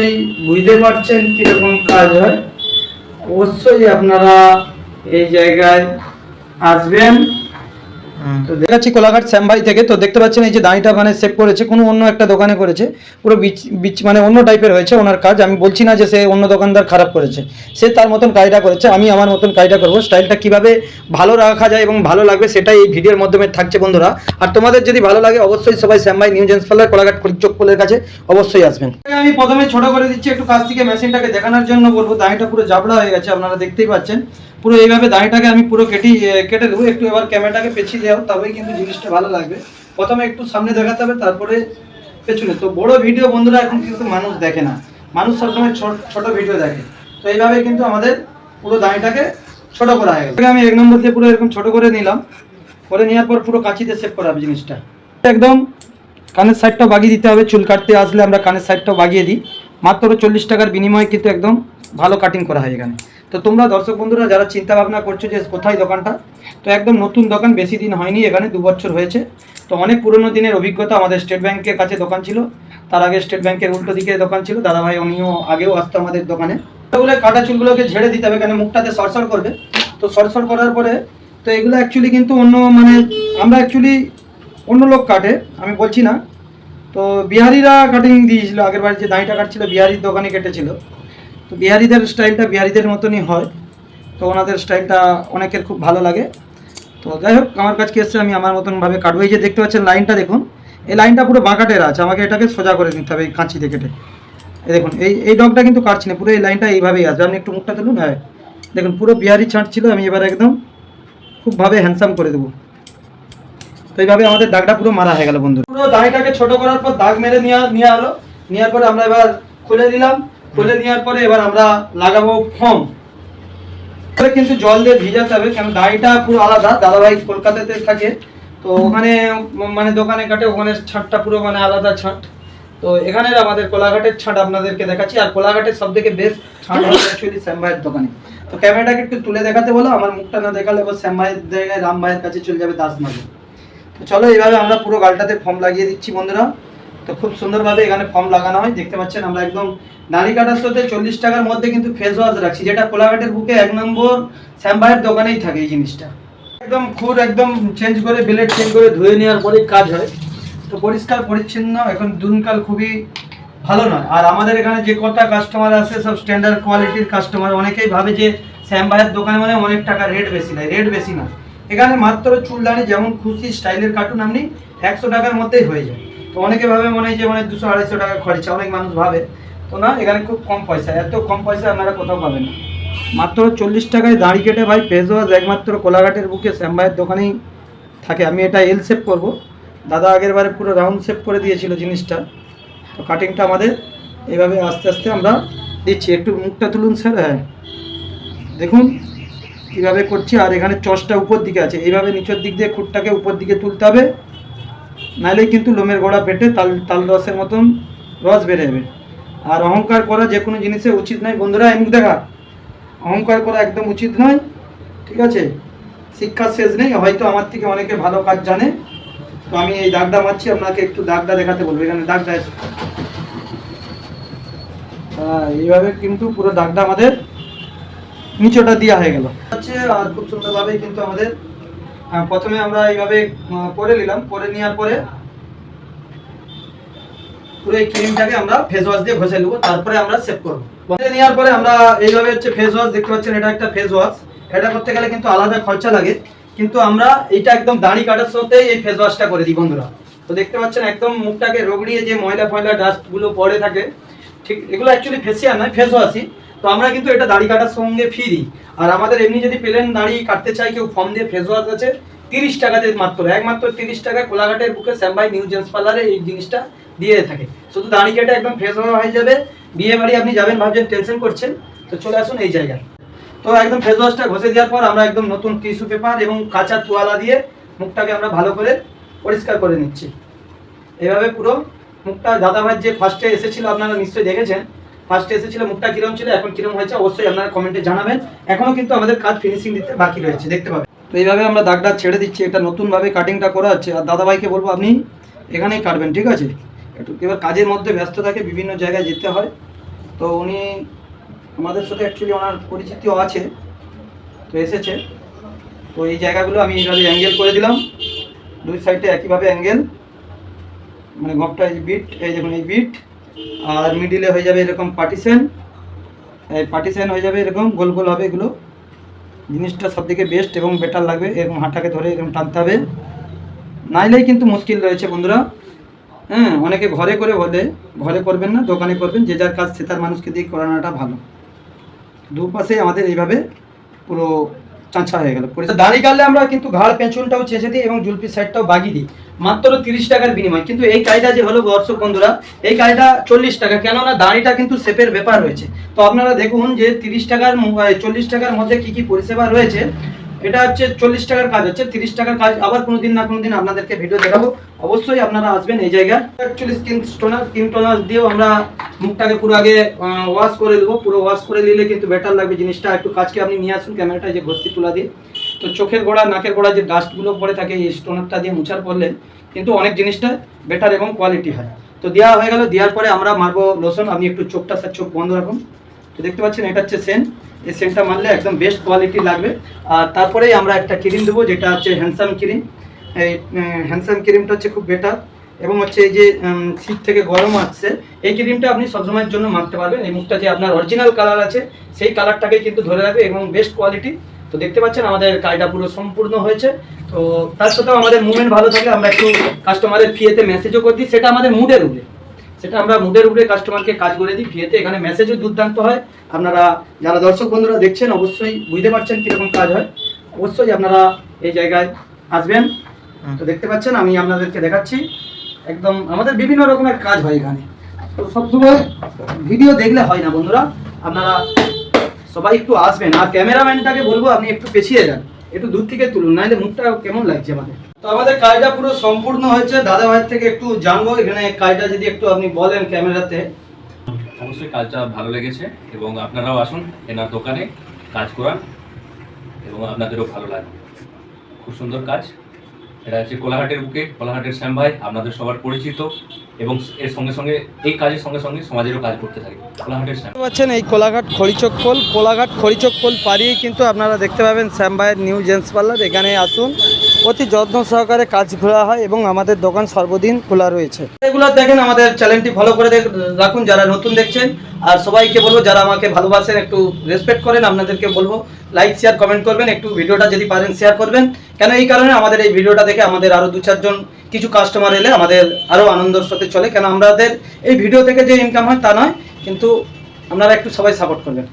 অবশ্যই বুঝতে পারছেন কীরকম কাজ হয়। অবশ্যই আপনারা এই জায়গায় আসবেন। তো দেখাচ্ছি কোলাঘাট শ্যামভাই থেকে। তো দেখতে পাচ্ছেন এই যে দাঁড়িটা ওখানে সেভ করেছে, কোনো অন্য একটা দোকানে করেছে, পুরো বিচ মানে অন্য টাইপের হয়েছে ওনার কাজ। আমি বলছি না যে সে অন্য দোকানদার খারাপ করেছে, সে তার মতন কাজটা করেছে, আমি আমার মতন কাজটা করবো। স্টাইলটা কীভাবে ভালো রাখা যায় এবং ভালো লাগবে সেটাই এই ভিডিওর মাধ্যমে থাকছে বন্ধুরা। আর তোমাদের যদি ভালো লাগে অবশ্যই সবাই শ্যামভাই নিউ জেন্টস পার্লার কোলাঘাট চোখ পোলের কাছে অবশ্যই আসবেন। আমি প্রথমে ছোট করে দিচ্ছি, একটু কাছ থেকে মেশিনটাকে দেখানোর জন্য বলবো। দাঁড়িটা পুরো জাবড়া হয়ে গেছে, আপনারা দেখতেই পাচ্ছেন। পুরো এইভাবে দাঁড়িটাকে আমি পুরো কেটে দেবো। একটু এবার ক্যামেরাটাকে পেছিয়ে দেওয়া, তবেই কিন্তু জিনিসটা ভালো লাগবে। প্রথমে একটু সামনে দেখাতে হবে, তারপরে পেছনে। তো বড় ভিডিও বন্ধুরা এখন কিন্তু মানুষ দেখে না, মানুষ সবসময় ছোট ভিডিও দেখে। তো এইভাবে কিন্তু আমাদের পুরো দাঁড়িটাকে ছোট করা হয়ে গেল। আমি 1 নম্বর দিয়ে পুরো এরকম ছোট করে নিলাম, করে নেওয়ার পর পুরো কাঁচিতে সেভ করা হবে জিনিসটা। একদম কানের সাইডটাও বাগিয়ে দিতে হবে। চুল কাটতে আসলে আমরা কানের সাইডটাও বাগিয়ে দিই। মাত্র 40 টাকার বিনিময়ে কিন্তু একদম ভালো কাটিং করা হয় এখানে। তো তোমরা দর্শক বন্ধুরা যারা চিন্তা ভাবনা করছো যে কোথায় দোকানটা, তো একদম নতুন দোকান, বেশি দিন হয়নি, এখানে 2 বছর হয়েছে। তো অনেক পুরনো দিনের অভিজ্ঞতা। আমাদের স্টেট ব্যাংকের কাছে দোকান ছিল, তার আগে স্টেট ব্যাংকের উল্টো দিকে দোকান ছিল। দাদাভাই উনিও আগেও আসতো আমাদের দোকানে। ওগুলো কাটা চুলগুলোকে ঝেড়ে দিতে হবে, কেন মুখটাতে সরসর করবে। তো সরসর করার পরে তো এগুলো অ্যাকচুয়ালি কিন্তু অন্য মানে আমরা অ্যাকচুয়ালি অন্য লোক কাটে, আমি বলছি না। তো বিহারিরা কাটিং দিয়েছিল, আগের বার যে দাঁড়িটা কাটছিল বিহারির দোকানে কেটেছিল। তো বিহারিদের স্টাইলটা বিহারিদের মতনই হয়, তো ওনাদের স্টাইলটা অনেকের খুব ভালো লাগে। তো যাই হোক, আমার কাছে এসছে, আমি আমার মতনভাবে কাটবো। এই যে দেখতে পাচ্ছেন লাইনটা দেখুন, এই লাইনটা পুরো বাঁকাটের আছে, আমাকে এটাকে সোজা করে নিতে হবে এই কাঁচিতে কেটে। এই দেখুন এই ডগটা কিন্তু কাটছি না, পুরো এই লাইনটা এইভাবেই আসবে। আপনি একটু মুখটা তুলুন। হ্যাঁ দেখুন, পুরো বিহারি ছাঁট ছিল, আমি এবার একদম খুবভাবে হ্যান্ডসাম করে দেবো। তো এইভাবে আমাদের দাগটা পুরো মারা হয়ে গেল বন্ধু। পুরো দাঁড়িটাকে ছোট করার পর দাগ মেরে নেওয়া হলো। নেওয়ার পরে আমরা এবার খুলে দিলাম। খুলে নেওয়ার পরে এবার আমরা লাগাবো ফোম। কিন্তু জল দিয়ে ভিজাতে হবে, কেন দাঁড়িটা পুরো আলাদা। দাদাভাই কলকাতাতে থাকে, তো ওখানে মানে দোকানে কাটে, ওখানে ছাঁটটা পুরো মানে আলাদা ছাঁট। তো এখানের আমাদের কোলাঘাটের ছাঁট আপনাদেরকে দেখাচ্ছি। আর কোলাঘাটের সব থেকে বেস্ট ছাঁট হচ্ছে অ্যাকচুয়ালি শ্যাম ভাইয়ের দোকানে। তো ক্যামেরাটাকে একটু তুলে দেখাতে বলো, আমার মুখটা না দেখালে এবার শ্যাম ভাইয়ের জায়গায় রাম ভাইয়ের কাছে চলে যাবে দাস মাঝে। তো চলো এইভাবে আমরা পুরো গালটাতে ফর্ম লাগিয়ে দিচ্ছি বন্ধুরা। তো খুব সুন্দরভাবে এখানে ফর্ম লাগানো হয়, দেখতে পাচ্ছেন। আমরা একদম দাড়ি কাটার সাথে 40 টাকার মধ্যে কিন্তু ফেস ওয়াশ রাখছি, যেটা কোলাঘাটের বুকে 1 নম্বর শ্যাম ভাইয়ের দোকানেই থাকে এই জিনিসটা। একদম খুর একদম চেঞ্জ করে, ব্লেড চেঞ্জ করে ধুয়ে নেওয়ার পরেই কাজ হয়। তো পরিষ্কার পরিচ্ছন্ন, এখন দিনকাল খুবই ভালো নয়। আর আমাদের এখানে যে কটা কাস্টমার আসে সব স্ট্যান্ডার্ড কোয়ালিটির কাস্টমার। অনেকেই ভাবে যে শ্যাম ভাইয়ের দোকানে মানে অনেক টাকা রেট বেশি নেয়, রেট বেশি না। এখানে মাত্র চুলদানি যেমন খুশি স্টাইলের কাটুন আপনি 100 টাকার মধ্যেই হয়ে যায়। তো অনেকে ভাবে মনে হয় যে মানে 200-250 টাকা খরচা, অনেক মানুষ ভাবে। তো না, এখানে খুব কম পয়সা, এত কম পয়সা আপনারা কোথাও পাবেন না। মাত্র 40 টাকায় দাড়ি কেটে ভাই ফেস ওয়াশ একমাত্র কোলাঘাটের বুকে শ্যাম ভাইয়ের দোকানেই থাকে। আমি এটা এল শেপ করবো, দাদা আগের বারে পুরো রাউন্ড শেপ করে দিয়েছিল জিনিসটা। তো কাটিংটা আমাদের এইভাবে আস্তে আস্তে আমরা দিচ্ছি। একটু মুখটা তুলুন স্যার। হ্যাঁ দেখুন কীভাবে করছি। আর এখানে চশটা উপর দিকে আছে, এইভাবে নিচের দিক দিয়ে খুঁটটাকে উপর দিকে তুলতে হবে, নাহলেই কিন্তু লোমের গোড়া ফেটে তাল রসের মতন রস বেড়ে যাবে। আর অহংকার করা যে কোনো জিনিসে উচিত নয় বন্ধুরা। মুখ দেখা অহংকার করা একদম উচিত নয়, ঠিক আছে। শিক্ষার শেষ নেই, হয়তো আমার থেকে অনেকে ভালো কাজ জানে। তো আমি এই দাগটা মারছি, আপনাকে একটু দাগটা দেখাতে বলবো। এখানে দাগটা এইভাবে কিন্তু পুরো দাগটা আমাদের নিচটা দেওয়া হয়ে গেল। আর খুব সুন্দরভাবেই কিন্তু আমাদের প্রথমে আমরা এইভাবে করে নিলাম। করে নেওয়ার পরে পুরো এই ক্রিমটাকে আমরা ফেস ওয়াশ দিয়ে ঘষে নেবো, তারপরে আমরা সেভ করবো। নেওয়ার পরে আমরা এইভাবে হচ্ছে ফেস ওয়াশ, দেখতে পাচ্ছেন এটা একটা ফেস ওয়াশ। এটা করতে গেলে কিন্তু আলাদা খরচা লাগে, কিন্তু আমরা এইটা একদম দাড়ি কাটার সাথে এই ফেস ওয়াশটা করে দিই বন্ধুরা। তো দেখতে পাচ্ছেন একদম মুখটাকে রগড়িয়ে যে ময়লা ফয়লা ডাস্টগুলো পড়ে থাকে, ঠিক এগুলো অ্যাকচুয়ালি ফেসিয়াল নয়, ফেস ওয়াশই। তো আমরা কিন্তু এটা দাড়ি কাটার সঙ্গে ফ্রি দিই। আর আমাদের এমনি যদি প্লেন দাড়ি কাটতে চাই কেউ, ফর্ম দিয়ে ফেস ওয়াশ আছে 30 টাকাতে, একমাত্র 30 টাকা কোলাঘাটের বুকে শ্যাম ভাই নিউ জেন্টস পার্লারে এই জিনিসটা দিয়ে থাকে। শুধু দাড়ি কেটে একদম ফেস ওয়াশ হয়ে যাবে। বিয়ে বাড়ি আপনি যাবেন ভাবছেন, টেনশন করছেন, তো চলে আসুন এই জায়গায়। তো একদম ফেস ওয়াশটা ঘষে দেওয়ার পর আমরা একদম নতুন টিস্যু পেপার এবং কাঁচা তোয়ালা দিয়ে মুখটাকে আমরা ভালো করে পরিষ্কার করে নিচ্ছি। এভাবে পুরো মুখটা, দাদাভাইয়ের যে ফার্স্টে এসেছিল আপনারা নিশ্চয়ই দেখেছেন, ফার্স্টে এসেছিল মুখটা কিরম ছিল, এখন কিরম হয়েছে অবশ্যই আপনারা কমেন্টে জানাবেন। এখনও কিন্তু আমাদের কাজ ফিনিশিং দিতে বাকি রয়েছে, দেখতে পাবেন। তো এইভাবে আমরা দাগটা ছেড়ে দিচ্ছি, এটা নতুনভাবে কাটিংটা করা হচ্ছে। আর দাদাভাইকে বলবো আপনি এখানেই কাটবেন, ঠিক আছে। একটু এবার কাজের মধ্যে ব্যস্ত থাকে, বিভিন্ন জায়গায় যেতে হয়, তো উনি আমাদের সাথে অ্যাকচুয়ালি ওনার পরিচিতিও আছে, তো এসেছে। তো এই জায়গাগুলো আমি এইভাবে অ্যাঙ্গেল করে দিলাম, দুই সাইডে একইভাবে অ্যাঙ্গেল, মানে ঘরটা এই বিট, এই দেখুন এই বিট, আর মিডিলে হয়ে যাবে এরকম পার্টিশন, এই পার্টিশন হয়ে যাবে এরকম গোল গোল হবে। এগুলো জিনিসটা সবথেকে বেস্ট এবং বেটার লাগবে। এরকম হাঁটাকে ধরে এরকম টানতে হবে, নাইলেই কিন্তু মুশকিল রয়েছে বন্ধুরা। হ্যাঁ, অনেকে ঘরে করে বলে, ঘরে করবেন না, দোকানে করবেন, যে যার কাজ সে তার মানুষকে দিয়ে করানোটা ভালো। দুপাশে আমাদের এইভাবে পুরো চাঁচা হয়ে গেল। দাড়ি কাটলে আমরা কিন্তু ঘাড় পেঁচুলটাও চেঁচে দিই এবং জুলপির সাইডটাও বাগিয়ে দিই, মাত্র 30 টাকার বিনিময়। কিন্তু এই কাজটা যে হলো দর্শক বন্ধুরা, এই কাজটা 40 টাকা, কেননা দাড়িটা কিন্তু শেপের ব্যাপার রয়েছে। তো আপনারা দেখুন যে 30 টাকার 40 টাকার মধ্যে কি কি পরিষেবা রয়েছে। এটা হচ্ছে 40 টাকার কাজ, হচ্ছে 30 টাকার কাজ। আবার কোনোদিন না কোনোদিন আপনাদেরকে ভিডিও দেখাবো, অবশ্যই আপনারা আসবেন এই জায়গায়। অ্যাকচুয়ালি স্কিন টোনার দিয়েও আমরা মুখটাকে পুরো আগে ওয়াশ করে দেবো। পুরো ওয়াশ করে নিলে কিন্তু বেটার লাগবে জিনিসটা। একটু কাজকে আপনি নিয়ে আসুন ক্যামেরাটা, যে ঘষি তুলা দিয়ে। তো চোখের গোড়া, নাকের গোড়া যে ডাস্টগুলো পড়ে থাকে, এই স্টোনারটা দিয়ে মুছার পড়লে কিন্তু অনেক জিনিসটা বেটার এবং কোয়ালিটি হয়। তো দেওয়া হয়ে গেল, দেওয়ার পরে আমরা মারবো লোশন। আপনি একটু চোখটা চোখ বন্ধ রাখুন। তো দেখতে পাচ্ছেন এটা হচ্ছে সেন্ট, এই সেন্টটা মারলে একদম বেস্ট কোয়ালিটি লাগবে। আর তারপরেই আমরা একটা ক্রিম দেবো, যেটা হচ্ছে হ্যান্ডসাম ক্রিম। এই হ্যান্ডসাম ক্রিমটা হচ্ছে খুব বেটার, এবং হচ্ছে এই যে শীত থেকে গরম আসছে, এই ক্রিমটা আপনি সবসময়ের জন্য মাখতে পারবেন। এই মুখটা যে আপনার অরিজিনাল কালার আছে, সেই কালারটাকে কিন্তু ধরে রাখবে এবং বেস্ট কোয়ালিটি। তো দেখতে পাচ্ছেন আমাদের কাজটা পুরো সম্পূর্ণ হয়েছে। তো তার সাথেও আমাদের মুভমেন্ট ভালো থাকলে আমরা একটু কাস্টমারের ফিয়েতে মেসেজও করে দিই, সেটা আমাদের মুডের উপরে, সেটা আমরা মুডের উপরে কাস্টমারকে কাজ করে দিই ফিয়েতে। এখানে মেসেজও দুর্দান্ত হয়। আপনারা যারা দর্শক বন্ধুরা দেখছেন অবশ্যই বুঝতে পারছেন কীরকম কাজ হয়। অবশ্যই আপনারা এই জায়গায় আসবেন। তো দেখতে পাচ্ছেন আমি আপনাদেরকে দেখাচ্ছি, একদম আমাদের বিভিন্ন রকমের কাজ হয় এখানে। তো সবসময় ভিডিও দেখলে হয় না বন্ধুরা, আপনারা সবাই একটু আসবেন। আর ক্যামেরাম্যানটাকে বলবো আপনি একটু পেছিয়ে যান, একটু দূর থেকে তুলুন, নাহলে মুখটা কেমন লাগছে আমাদের। তো আমাদের কাজটা পুরো সম্পূর্ণ হয়েছে। দাদা ভাইয়ের থেকে একটু জানবো এখানে কাজটা যদি একটু আপনি বলেন ক্যামেরাতে। অবশ্যই কাজটা ভালো লেগেছে এবং আপনারাও আসুন এনার দোকানে কাজ করান এবং আপনাদেরও ভালো লাগবে। খুব সুন্দর কাজ। এটা হচ্ছে কোলাঘাটের বুকে, কোলাঘাটের শ্যাম ভাই আপনাদের সবার পরিচিত, এবং এর সঙ্গে সঙ্গে এই কাজের সঙ্গে সঙ্গে সমাজেরও কাজ করতে থাকে। কোলাঘাটের শ্যাম পাচ্ছেন এই কোলাঘাট খড়িচক্কল, কোলাঘাট খড়িচক্কল পাড়িয়ে কিন্তু আপনারা দেখতে পাবেন শ্যাম ভাইয়ের নিউ জেন্টস পার্লার। এখানে আসুন, অতি যত্ন সহকারে কাজ করা হয় এবং আমাদের দোকান সর্বদিন খোলা রয়েছে। এগুলো দেখেন, আমাদের চ্যানেলটি ফলো করে রাখুন যারা নতুন দেখছেন। আর সবাইকে বলবো যারা আমাকে ভালোবাসেন একটু রেসপেক্ট করেন, আপনাদেরকে বলবো লাইক শেয়ার কমেন্ট করবেন, একটু ভিডিওটা যদি পারেন শেয়ার করবেন। কেন এই কারণে আমাদের এই ভিডিওটা দেখে আমাদের আরও 2-4 জন কিছু কাস্টমার এলে আমাদের আরও আনন্দের সাথে চলে। কেন আমাদের এই ভিডিও থেকে যে ইনকাম হয় তা নয়, কিন্তু আপনারা একটু সবাই সাপোর্ট করবেন।